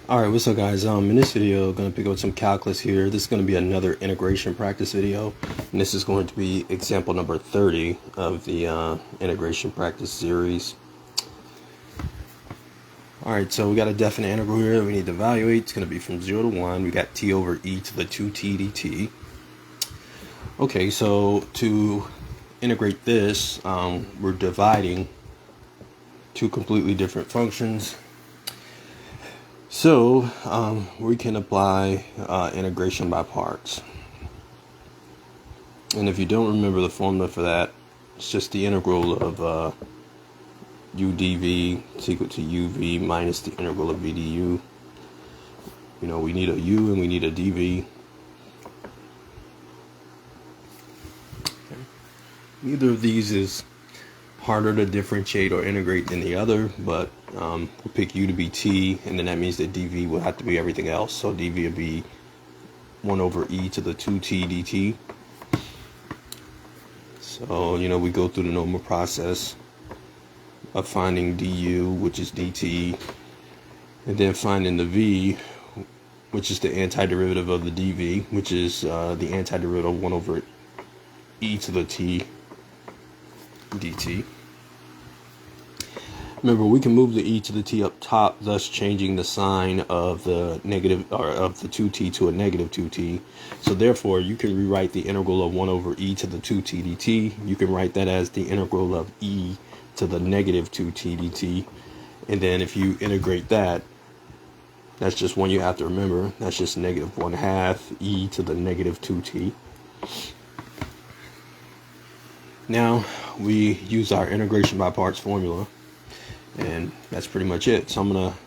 Alright, what's up guys? In this video, I'm going to pick up some calculus here. This is going to be another integration practice video. And this is going to be example number 30 of the integration practice series. Alright, so we got a definite integral here that we need to evaluate. It's going to be from 0 to 1. We got t over e to the 2t dt. Okay, so to integrate this, we're dividing two completely different functions. So we can apply integration by parts. And if you don't remember the formula for that, it's just the integral of u dv is equal to uv minus the integral of v du. You know, we need a u and we need a dv. Neither of these is harder to differentiate or integrate than the other, but we'll pick u to be t, and then that means that dv will have to be everything else. So dv will be 1 over e to the 2t dt. So, you know, we go through the normal process of finding du, which is dt, and then finding the v, which is the antiderivative of the dv, which is the antiderivative of 1 over e to the t dt. Remember, we can move the e to the t up top, thus changing the sign of the negative, or of the 2t to a negative 2t. So therefore, you can rewrite the integral of 1 over e to the 2t dt. You can write that as the integral of e to the negative 2t dt. And then if you integrate that, that's just one you have to remember. That's just negative 1/2 e to the negative 2t. Now we use our integration by parts formula, and that's pretty much it. So I'm going to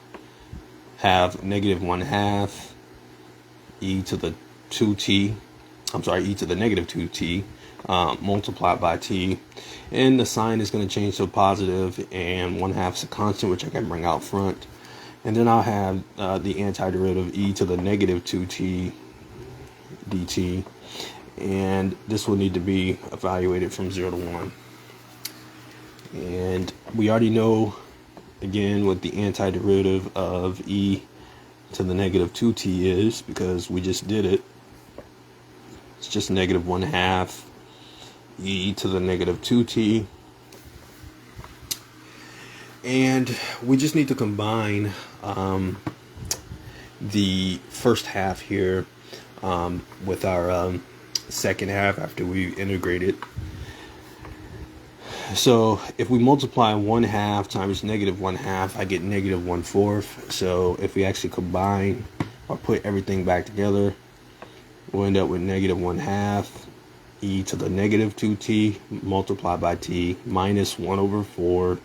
have negative 1/2 e to the 2t, e to the negative 2t multiplied by t, and the sign is going to change to positive, and 1/2 is a constant, which I can bring out front. And then I'll have the antiderivative e to the negative 2t dt, and this will need to be evaluated from 0 to 1. And we already know, again, what the antiderivative of e to the negative 2t is, because we just did it. It's just negative 1/2 e to the negative 2t. And we just need to combine the first half here with our second half after we integrate it. So if we multiply 1/2 times negative 1/2, I get negative 1/4. So if we actually combine or put everything back together, we'll end up with negative 1/2 e to the negative 2t multiplied by t minus 1 over 4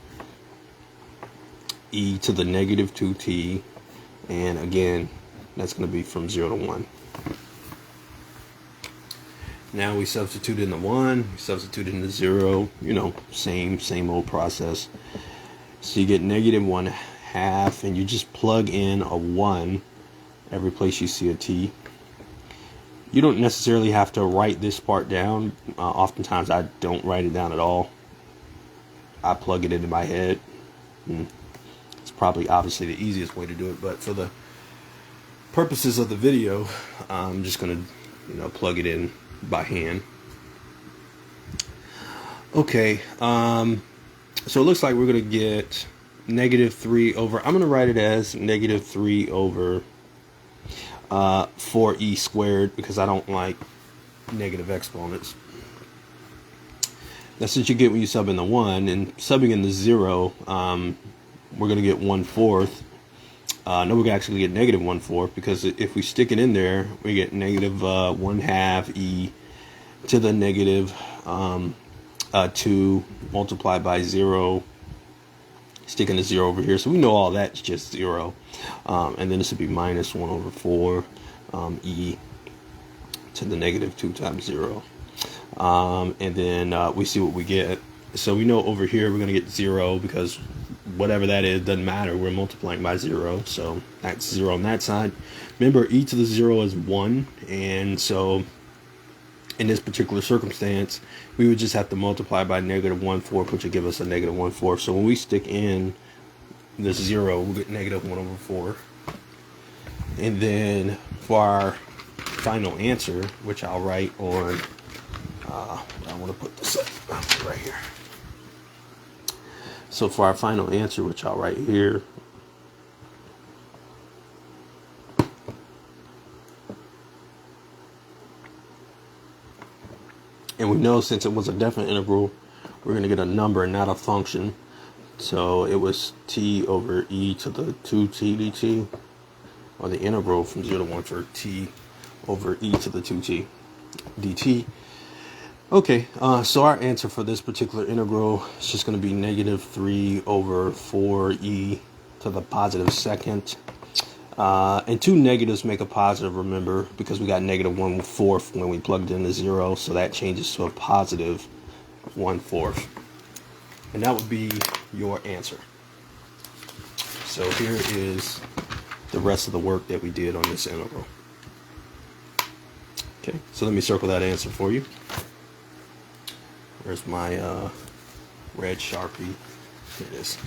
e to the negative 2t. And again, that's going to be from 0 to 1. Now we substitute in the 1, we substitute in the 0, you know, same old process. So you get negative 1/2, and you just plug in a 1 every place you see a t. You don't necessarily have to write this part down. Oftentimes I don't write it down at all. I plug it into my head. It's probably obviously the easiest way to do it, but for the purposes of the video, I'm just going to, you know, plug it in by hand. Okay, so it looks like we're going to get negative 3 over, I'm going to write it as negative 3 over 4e squared, because I don't like negative exponents. That's what you get when you sub in the 1, and subbing in the 0, we're going to get 1/4. No, we can actually get negative 1/4, because if we stick it in there, we get negative 1/2 e to the negative 2 multiplied by 0. Sticking the 0 over here, so we know all that's just 0. And then this would be minus 1 over 4 e to the negative 2 times 0. And then we see what we get. So we know over here we're going to get 0, because whatever that is doesn't matter, we're multiplying by 0, so that's 0 on that side. Remember, e to the 0 is 1, and so in this particular circumstance we would just have to multiply by negative 1/4, which would give us a negative 1/4. So when we stick in this 0, we'll get negative 1 over 4. And then for our final answer, which I'll write on, I want to put this up right here. So for our final answer, which I'll write here, and we know since it was a definite integral, we're going to get a number and not a function. So it was t over e to the 2t dt, or the integral from 0 to 1 for t over e to the 2t dt. Okay, so our answer for this particular integral is just going to be negative 3 over 4e to the positive second. And two negatives make a positive, remember, because we got negative 1/4 when we plugged in the 0, so that changes to a positive 1/4. And that would be your answer. So here is the rest of the work that we did on this integral. Okay, so let me circle that answer for you. Where's my red Sharpie? Here it is.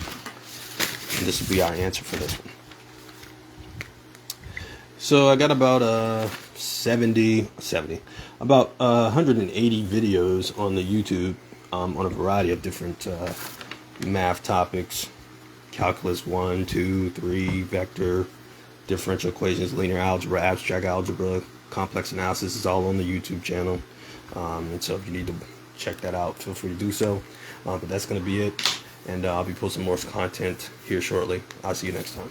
And this will be our answer for this one. So I got about 180 videos on the YouTube on a variety of different math topics: calculus 1, 2, 3, vector, differential equations, linear algebra, abstract algebra, complex analysis is all on the YouTube channel. And so if you need to check that out, feel free to do so. But that's going to be it. And I'll be posting more content here shortly. I'll see you next time.